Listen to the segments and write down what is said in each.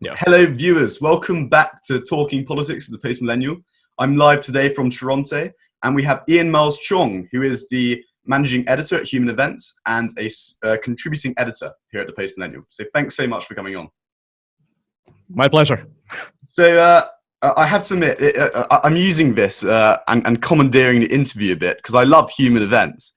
Yeah. Hello, viewers. Welcome back to Talking Politics with the Post Millennial. I'm live today from Toronto, and we have Ian Miles Cheong, who is the managing editor at Human Events and a contributing editor here at the Post Millennial. So thanks so much for coming on. My pleasure. So I have to admit, I'm using this and commandeering the interview a bit because I love Human Events.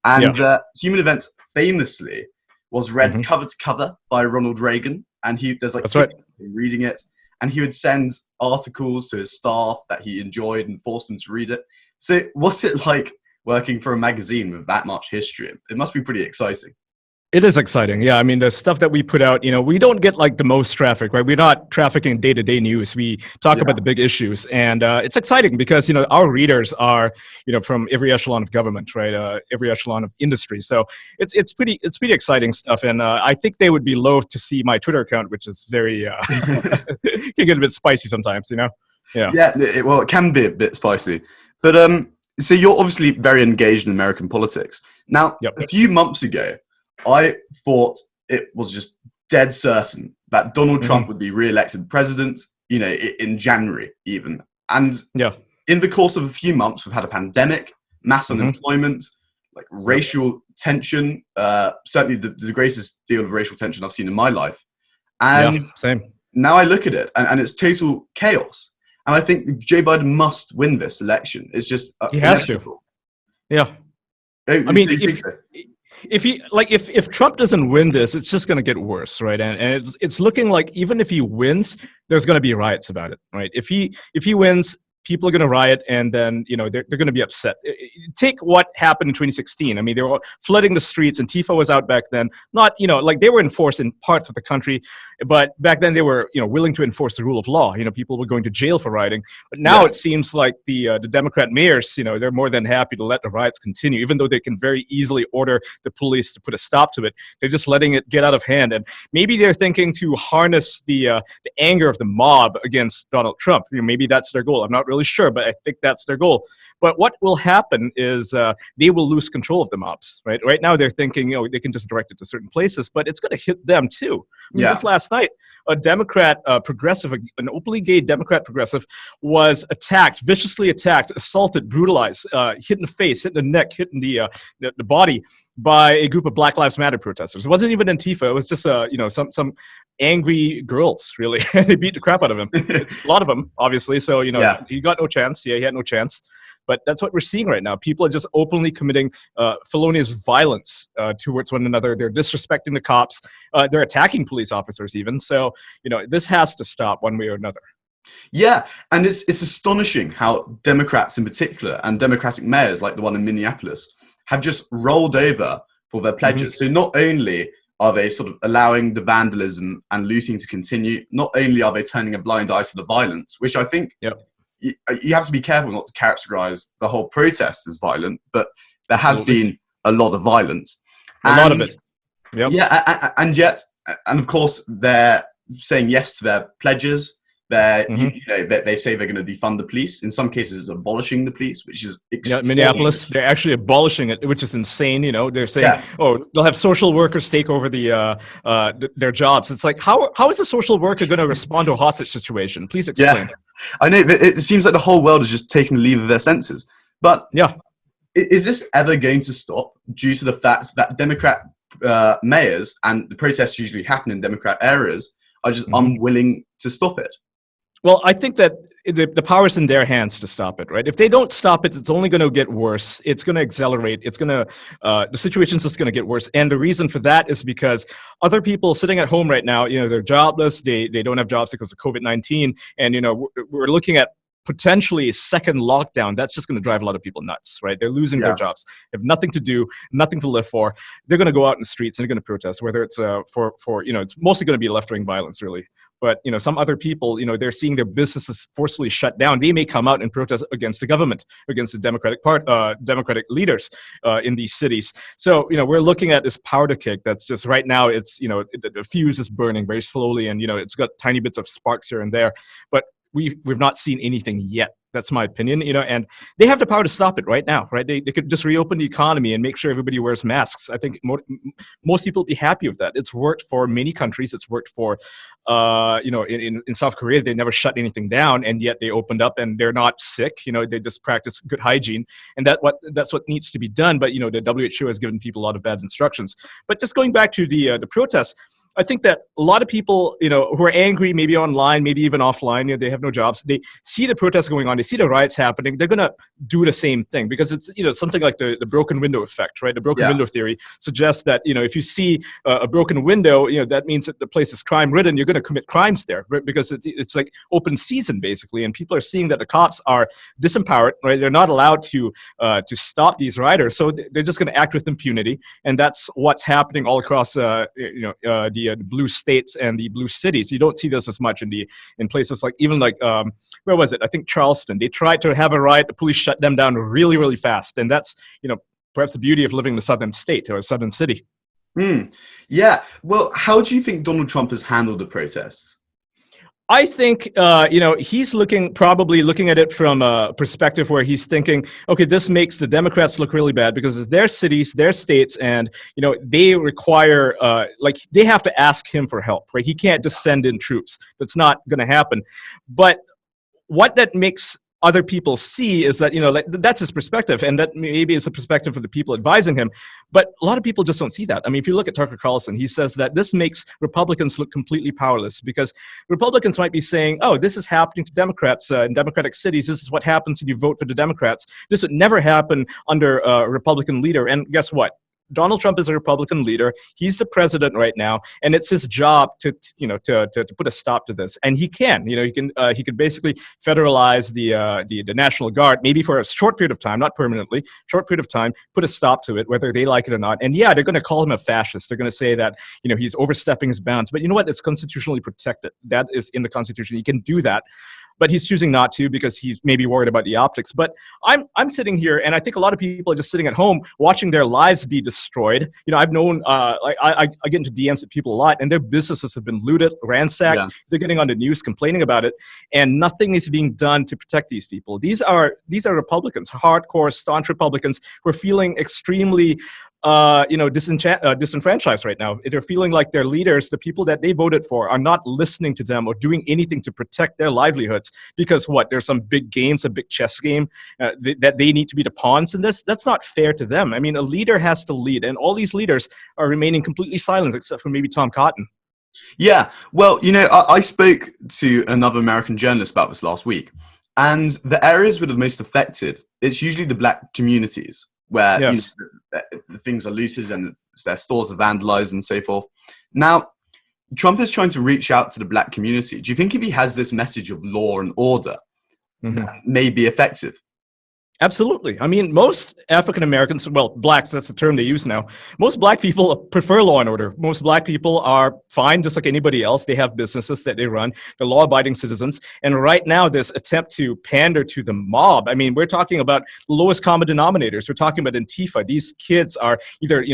And Human Events famously was read cover to cover by Ronald Reagan. And there's like That's right. Reading it, and he would send articles to his staff that he enjoyed and forced them to read it. So what's it like working for a magazine with that much history? It must be pretty exciting. It is exciting. Yeah. I mean, the stuff that we put out, we don't get like the most traffic, right? We're not trafficking day-to-day news. We talk about the big issues, and it's exciting because, our readers are, from every echelon of government, right? Every echelon of industry. So it's pretty exciting stuff. And I think they would be loath to see my Twitter account, which is very, can get a bit spicy sometimes, Yeah. Yeah. It can be a bit spicy, but so you're obviously very engaged in American politics. Now, a few months ago, I thought it was just dead certain that Donald Trump would be re-elected president, in January even. And in the course of a few months, we've had a pandemic, mass unemployment, like racial tension, certainly the greatest deal of racial tension I've seen in my life. And same. Now I look at it and it's total chaos. And I think Joe Biden must win this election. It's just he has inevitable. to. Yeah. I mean, if Trump doesn't win this, it's just going to get worse, right? And it's looking like even if he wins, there's going to be riots about it, right? If he wins, people are going to riot, and then they're going to be upset. Take what happened in 2016. I mean, they were flooding the streets, and Antifa was out back then. Not like they were enforced in parts of the country, but back then they were willing to enforce the rule of law. People were going to jail for rioting. But now it seems like the Democrat mayors, they're more than happy to let the riots continue, even though they can very easily order the police to put a stop to it. They're just letting it get out of hand, and maybe they're thinking to harness the anger of the mob against Donald Trump. Maybe that's their goal. I'm not really sure, but I think that's their goal. But what will happen is they will lose control of the mobs, right? Right now they're thinking, they can just direct it to certain places, but it's going to hit them too. I mean, just last night, a Democrat progressive, an openly gay Democrat progressive was viciously attacked, assaulted, brutalized, hit in the face, hit in the neck, hit in the body by a group of Black Lives Matter protesters. It wasn't even Antifa. It was just some angry girls, really. They beat the crap out of him. It's a lot of them, obviously. So he got no chance. Yeah, he had no chance. But that's what we're seeing right now. People are just openly committing felonious violence towards one another. They're disrespecting the cops. They're attacking police officers even. So this has to stop one way or another. Yeah, and it's astonishing how Democrats in particular and Democratic mayors like the one in Minneapolis have just rolled over for their pledges. So not only are they sort of allowing the vandalism and looting to continue, not only are they turning a blind eye to the violence, which I think you have to be careful not to characterize the whole protest as violent, but there has been a lot of violence. A lot of it. Yeah, and yet, and of course, they're saying yes to their pledges. They say they're going to defund the police. In some cases, it's abolishing the police, which is Minneapolis. They're actually abolishing it, which is insane. They're saying, they'll have social workers take over their jobs. It's like, how is a social worker going to respond to a hostage situation? Please explain. Yeah. I know it seems like the whole world is just taking leave of their senses. But is this ever going to stop due to the fact that Democrat mayors, and the protests usually happen in Democrat areas, are just unwilling to stop it? Well, I think that the power's in their hands to stop it, right? If they don't stop it, it's only going to get worse. It's going to accelerate. The situation's just going to get worse. And the reason for that is because other people sitting at home right now, they're jobless. They don't have jobs because of COVID-19. And, we're looking at potentially a second lockdown. That's just going to drive a lot of people nuts, right? They're losing their jobs. They have nothing to do, nothing to live for. They're going to go out in the streets and they're going to protest, whether it's for it's mostly going to be left-wing violence, really. But some other people, they're seeing their businesses forcibly shut down. They may come out and protest against the government, against the Democratic leaders in these cities. So we're looking at this powder keg that's just right now. It's the fuse is burning very slowly, and it's got tiny bits of sparks here and there. But we've not seen anything yet. That's my opinion, and they have the power to stop it right now, right? They could just reopen the economy and make sure everybody wears masks. I think most people would be happy with that. It's worked for many countries. It's worked for, in South Korea, they never shut anything down, and yet they opened up and they're not sick. They just practice good hygiene, and that's what needs to be done. But the WHO has given people a lot of bad instructions. But just going back to the protests, I think that a lot of people, who are angry, maybe online, maybe even offline, they have no jobs. They see the protests going on. They see the riots happening. They're going to do the same thing because it's, something like the broken window effect, right? The broken window theory suggests that, if you see a broken window, that means that the place is crime ridden. You're going to commit crimes there, right? Because it's like open season, basically. And people are seeing that the cops are disempowered, right? They're not allowed to stop these rioters. So they're just going to act with impunity. And that's what's happening all across, the blue states and the blue cities. You don't see this as much in places like where was it? I think Charleston. They tried to have a riot. The police shut them down really, really fast. And that's perhaps the beauty of living in a southern state or a southern city. Yeah. Well, how do you think Donald Trump has handled the protests? I think, he's probably looking at it from a perspective where he's thinking, okay, this makes the Democrats look really bad because it's their cities, their states, and, they require, they have to ask him for help, right? He can't just send in troops. That's not going to happen. But what that makes other people see is that, that's his perspective, and that maybe is a perspective of the people advising him. But a lot of people just don't see that. I mean, if you look at Tucker Carlson, he says that this makes Republicans look completely powerless because Republicans might be saying, oh, this is happening to Democrats in Democratic cities. This is what happens when you vote for the Democrats. This would never happen under a Republican leader. And guess what? Donald Trump is a Republican leader. He's the president right now, and it's his job to put a stop to this. And he can, he can basically federalize the National Guard, maybe for a short period of time, not permanently, short period of time, put a stop to it, whether they like it or not. And yeah, they're going to call him a fascist. They're going to say that he's overstepping his bounds. But you know what? It's constitutionally protected. That is in the Constitution. He can do that. But he's choosing not to because he's maybe worried about the optics. But I'm sitting here, and I think a lot of people are just sitting at home watching their lives be destroyed. I've known, I get into DMs with people a lot, and their businesses have been looted, ransacked. Yeah. They're getting on the news complaining about it, and nothing is being done to protect these people. These are Republicans, hardcore, staunch Republicans who are feeling extremely disenfranchised right now. They're feeling like their leaders, the people that they voted for, are not listening to them or doing anything to protect their livelihoods because there's some big games, a big chess game that they need to be the pawns in this. That's not fair to them. I mean, a leader has to lead, and all these leaders are remaining completely silent except for maybe Tom Cotton. Yeah, well, I spoke to another American journalist about this last week, and the areas that are most affected, it's usually the black communities, where yes. The things are looted and their stores are vandalized and so forth. Now, Trump is trying to reach out to the black community. Do you think if he has this message of law and order, that may be effective? Absolutely. I mean, most African Americans, well, blacks, that's the term they use now. Most black people prefer law and order. Most black people are fine, just like anybody else. They have businesses that they run. They're law-abiding citizens. And right now, this attempt to pander to the mob, I mean, we're talking about the lowest common denominators. We're talking about Antifa. These kids are either,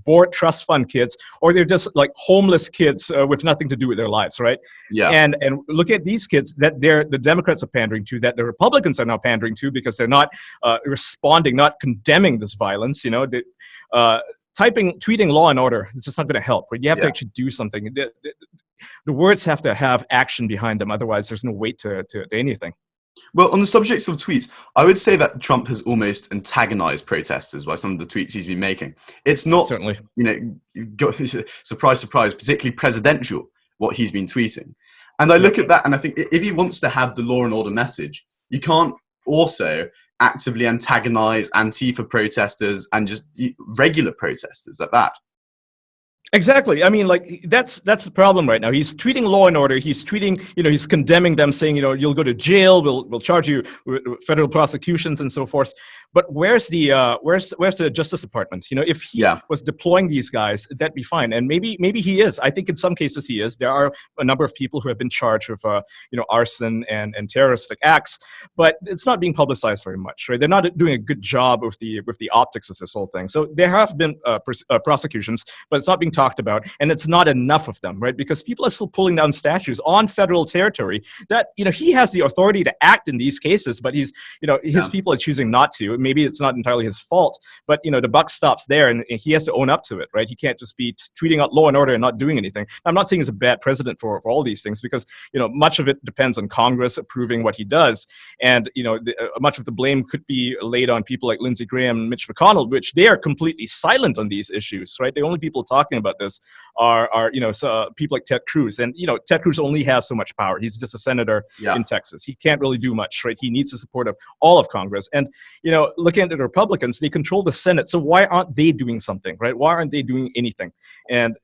bored trust fund kids, or they're just like homeless kids with nothing to do with their lives, right? Yeah. And look at these kids that the Democrats are pandering to, that the Republicans are now pandering to because they're not responding, not condemning this violence. Tweeting law and order is just not going to help. Right? You have to actually do something. The words have to have action behind them. Otherwise, there's no weight to anything. Well, on the subject of tweets, I would say that Trump has almost antagonized protesters by some of the tweets he's been making. It's not, certainly, surprise, surprise, particularly presidential, what he's been tweeting. And I look at that and I think if he wants to have the law and order message, you can't also actively antagonize Antifa protesters and just regular protesters at that. Exactly. I mean, that's the problem right now. He's treating law and order. He's treating, he's condemning them, saying, you'll go to jail. We'll charge you with federal prosecutions and so forth. But where's the Justice Department? If he was deploying these guys, that'd be fine. And maybe he is. I think in some cases he is. There are a number of people who have been charged with arson and terroristic acts, but it's not being publicized very much, right? They're not doing a good job with the optics of this whole thing. So there have been prosecutions, but it's not being talked talked about, and it's not enough of them, right? Because people are still pulling down statues on federal territory that, he has the authority to act in these cases, but his people are choosing not to. Maybe it's not entirely his fault, but, the buck stops there, and he has to own up to it, right? He can't just be tweeting out law and order and not doing anything. I'm not saying he's a bad president for all these things, because, much of it depends on Congress approving what he does. And, much of the blame could be laid on people like Lindsey Graham and Mitch McConnell, which they are completely silent on these issues, right? The only people talking about this are people like Ted Cruz. And, Ted Cruz only has so much power. He's just a senator in Texas. He can't really do much, right? He needs the support of all of Congress. And, looking at the Republicans, they control the Senate. So why aren't they doing something, right? Why aren't they doing anything? And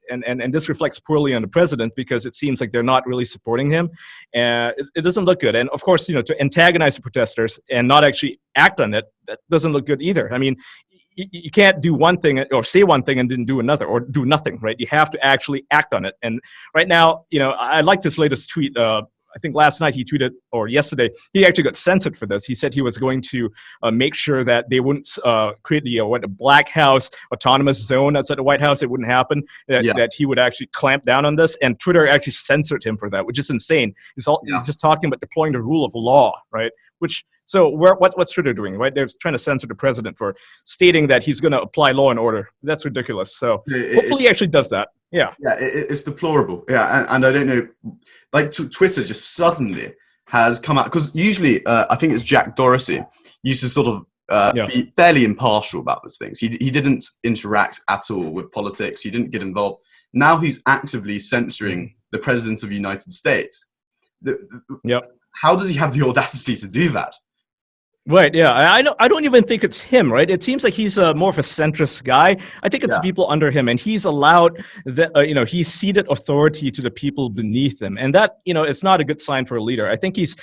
this reflects poorly on the president, because it seems like they're not really supporting him. And it doesn't look good. And of course, to antagonize the protesters and not actually act on it, that doesn't look good either. I mean, you can't do one thing or say one thing and then do another, or do nothing, right? You have to actually act on it. And right now, I like this latest tweet. I think last night he tweeted, or yesterday, he actually got censored for this. He said he was going to make sure that they wouldn't create a black house autonomous zone outside the White House. It wouldn't happen, that he would actually clamp down on this. And Twitter actually censored him for that, which is insane. He's just talking about deploying the rule of law, right? So what's Twitter doing, right? They're trying to censor the president for stating that he's going to apply law and order. That's ridiculous. So hopefully he actually does that. Yeah. Yeah, it's deplorable. Yeah, and I don't know, like Twitter just suddenly has come out, because usually I think it's Jack Dorsey used to sort of be fairly impartial about these things. He didn't interact at all with politics. He didn't get involved. Now he's actively censoring the president of the United States. How does he have the audacity to do that? Right, yeah. I don't even think it's him, right? It seems like he's more of a centrist guy. I think it's people under him, and he's allowed he's ceded authority to the people beneath him, and that it's not a good sign for a leader. I think he's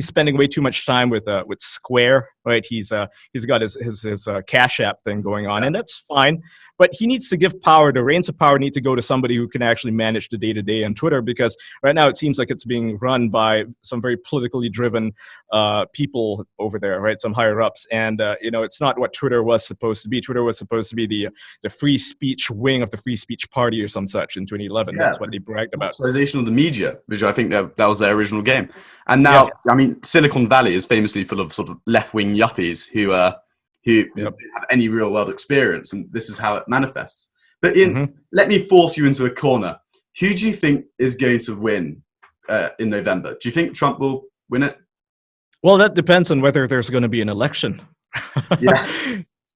spending way too much time with Square, right? He's got his Cash App thing going on, and that's fine. But he needs to give power. The reins of power need to go to somebody who can actually manage the day-to-day on Twitter, because right now it seems like it's being run by some very politically driven people over there, right? Some higher ups. And, it's not what Twitter was supposed to be. Twitter was supposed to be the free speech wing of the free speech party or some such in 2011. That's what they bragged about. Socialization of the media, which I think that was their original game. And now, I mean, Silicon Valley is famously full of sort of left-wing yuppies who don't have any real-world experience, and this is how it manifests. But Ian, let me force you into a corner. Who do you think is going to win in November? Do you think Trump will win it? Well, that depends on whether there's going to be an election.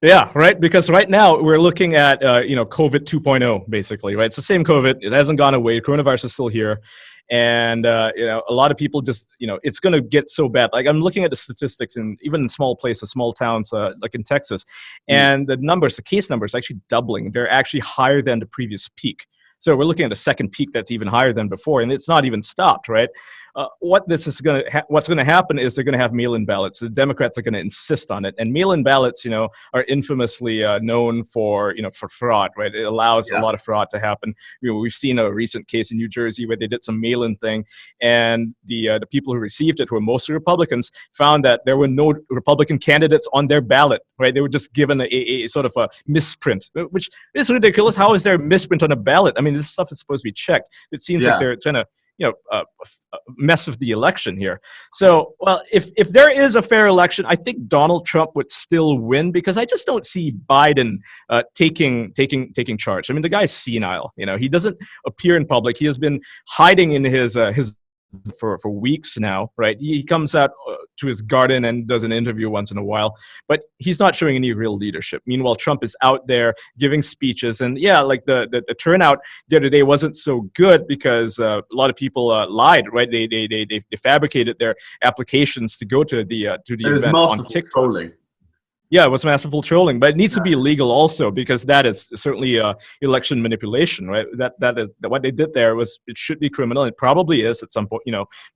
Yeah, right? Because right now we're looking at, COVID 2.0, basically, right? It's the same COVID. It hasn't gone away. Coronavirus is still here. And, a lot of people just, it's going to get so bad. Like, I'm looking at the statistics even in small places, small towns, like in Texas, and the case numbers are actually doubling. They're actually higher than the previous peak. So we're looking at a second peak that's even higher than before, and it's not even stopped, right? What's going to happen is they're going to have mail-in ballots. The Democrats are going to insist on it, and mail-in ballots, are infamously known for fraud, right? It allows a lot of fraud to happen. We've seen a recent case in New Jersey where they did some mail-in thing, and the people who received it, who were mostly Republicans, found that there were no Republican candidates on their ballot, right? They were just given a sort of a misprint, which is ridiculous. How is there a misprint on a ballot? I mean, this stuff is supposed to be checked. It seems like they're trying to mess with the election here. So, well, if there is a fair election, I think Donald Trump would still win, because I just don't see Biden taking charge. I mean, the guy's senile. He doesn't appear in public. He has been hiding in his for weeks now, right? He comes out to his garden and does an interview once in a while, but he's not showing any real leadership. Meanwhile, Trump is out there giving speeches, and like the turnout the other day wasn't so good because a lot of people lied, right? They fabricated their applications to go to the event on TikTok. Trolling. Yeah, it was masterful trolling, but it needs to be illegal also, because that is certainly election manipulation, right? That is what they did there it should be criminal. It probably is at some point,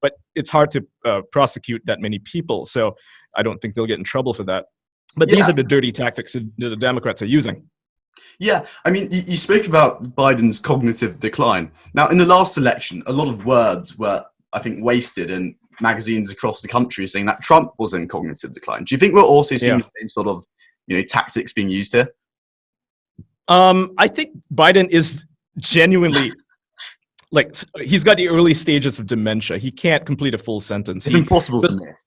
but it's hard to prosecute that many people, so I don't think they'll get in trouble for that. But these are the dirty tactics that the Democrats are using. Yeah, I mean, you spoke about Biden's cognitive decline. Now, in the last election, a lot of words were, I think, wasted in magazines across the country saying that Trump was in cognitive decline. Do you think we're also seeing the same sort of, tactics being used here? I think Biden is genuinely like he's got the early stages of dementia. He can't complete a full sentence. It's impossible to miss.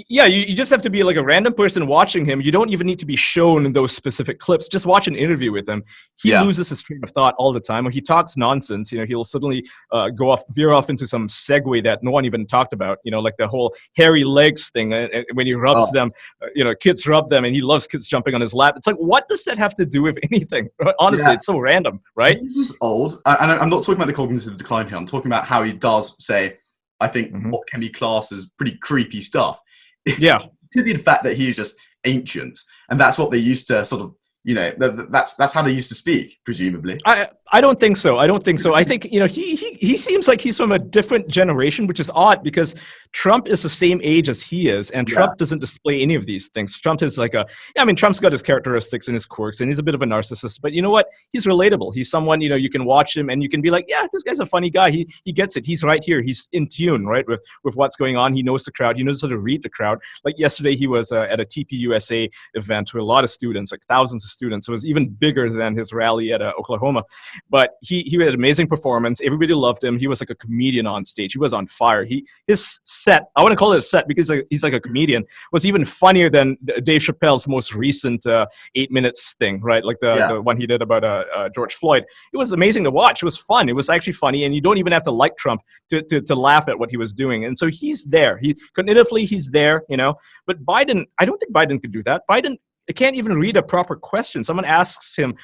Yeah, you just have to be like a random person watching him. You don't even need to be shown those specific clips. Just watch an interview with him. He loses his train of thought all the time. When he talks nonsense, he'll suddenly veer off into some segue that no one even talked about. Like the whole hairy legs thing. And when he rubs them, kids rub them, and he loves kids jumping on his lap. It's like, what does that have to do with anything? Honestly, it's so random, right? He's just old, and I'm not talking about the cognitive decline here. I'm talking about how he does say, I think, what can be classed as pretty creepy stuff. Yeah. It could be the fact that he's just ancient, and that's what they used to sort of, that's how they used to speak, presumably. I don't think so. I think, he seems like he's from a different generation, which is odd because Trump is the same age as he is, and Trump doesn't display any of these things. Trump is Trump's got his characteristics and his quirks, and he's a bit of a narcissist, but you know what? He's relatable. He's someone, you can watch him and you can be like, yeah, this guy's a funny guy. He gets it. He's right here. He's in tune, right, with what's going on. He knows the crowd. He knows how to read the crowd. Like yesterday, he was at a TPUSA event with a lot of students, like thousands of students. It was even bigger than his rally at Oklahoma. But he had an amazing performance. Everybody loved him. He was like a comedian on stage. He was on fire. His set, I want to call it a set because he's like a comedian, was even funnier than Dave Chappelle's most recent 8 minutes thing, right? Like the one he did about George Floyd. It was amazing to watch. It was fun. It was actually funny, and you don't even have to like Trump to laugh at what he was doing. And so he's there. Cognitively, he's there, But Biden, I don't think Biden could do that. Biden can't even read a proper question. Someone asks him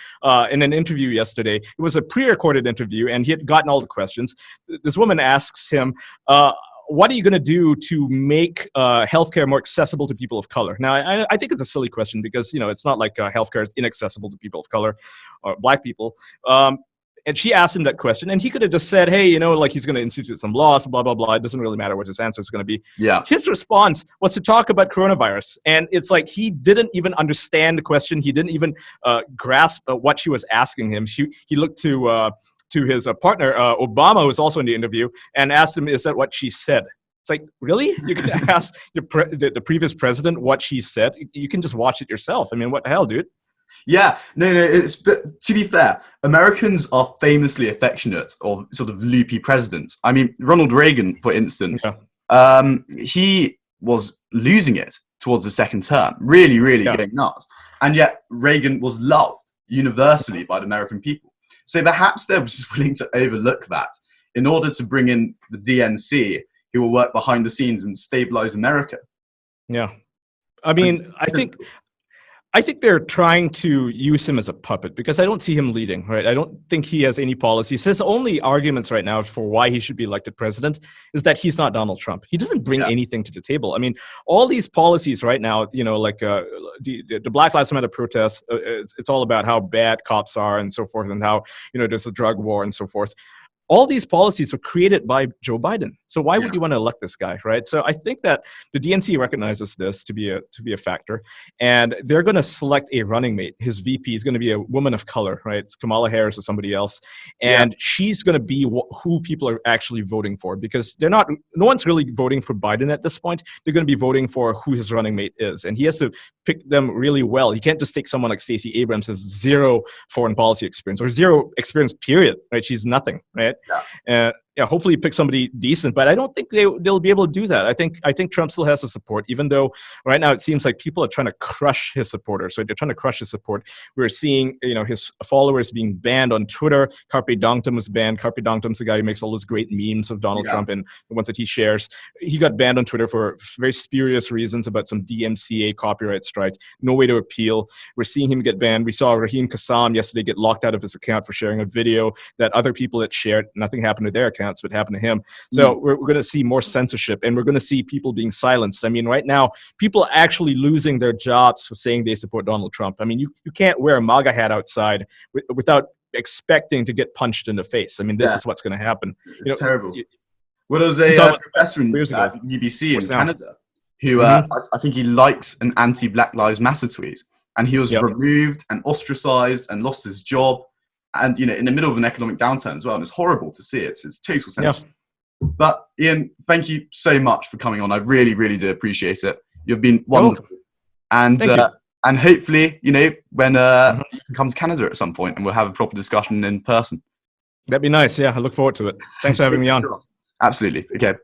in an interview yesterday. It was a pre-recorded interview, and he had gotten all the questions. This woman asks him, what are you going to do to make healthcare more accessible to people of color? Now, I think it's a silly question because, it's not like healthcare is inaccessible to people of color or black people. And she asked him that question, and he could have just said, hey, he's going to institute some laws, blah, blah, blah. It doesn't really matter what his answer is going to be. Yeah. His response was to talk about coronavirus. And it's like he didn't even understand the question. He didn't even grasp what she was asking him. He looked to his partner, Obama, who was also in the interview, and asked him, is that what she said? It's like, really? You can ask the previous president what she said? You can just watch it yourself. I mean, what the hell, dude? Yeah, no, but to be fair, Americans are famously affectionate of sort of loopy presidents. I mean, Ronald Reagan, for instance, he was losing it towards the second term, really, really getting nuts. And yet Reagan was loved universally by the American people. So perhaps they're just willing to overlook that in order to bring in the DNC, who will work behind the scenes and stabilize America. Yeah. I mean, I think they're trying to use him as a puppet because I don't see him leading, right? I don't think he has any policies. His only arguments right now for why he should be elected president is that he's not Donald Trump. He doesn't bring anything to the table. I mean, all these policies right now, like the Black Lives Matter protests, it's all about how bad cops are and so forth, and how, there's a drug war and so forth. All these policies were created by Joe Biden. So why would you want to elect this guy, right? So I think that the DNC recognizes this to be a factor, and they're going to select a running mate. His VP is going to be a woman of color, right? It's Kamala Harris or somebody else, and she's going to be who people are actually voting for, because no one's really voting for Biden at this point. They're going to be voting for who his running mate is, and he has to pick them really well. He can't just take someone like Stacey Abrams who has zero foreign policy experience or zero experience, period, right? She's nothing, right? Hopefully pick somebody decent, but I don't think they'll be able to do that. I think Trump still has the support, even though right now it seems like people are trying to crush his supporters. So they're trying to crush his support. We're seeing, his followers being banned on Twitter. Carpe Diem was banned. Carpe Diem's the guy who makes all those great memes of Donald Trump and the ones that he shares. He got banned on Twitter for very spurious reasons about some DMCA copyright strike. No way to appeal. We're seeing him get banned. We saw Raheem Kassam yesterday get locked out of his account for sharing a video that other people had shared. Nothing happened to their account. What happened to him. So we're going to see more censorship, and we're going to see people being silenced. I mean, right now, people are actually losing their jobs for saying they support Donald Trump. I mean, you can't wear a MAGA hat outside without expecting to get punched in the face. I mean, this is what's going to happen. It's terrible. Well, there was a professor at UBC in Canada who I think he liked an anti-Black Lives Matter tweet, and he was removed and ostracized and lost his job. And, in the middle of an economic downturn as well. And it's horrible to see it. It's total censorship. But, Ian, thank you so much for coming on. I really, really do appreciate it. You've been wonderful. And And hopefully, you know, when you can come to Canada at some point and we'll have a proper discussion in person. That'd be nice. Yeah, I look forward to it. Thanks for having me on. Absolutely. Okay.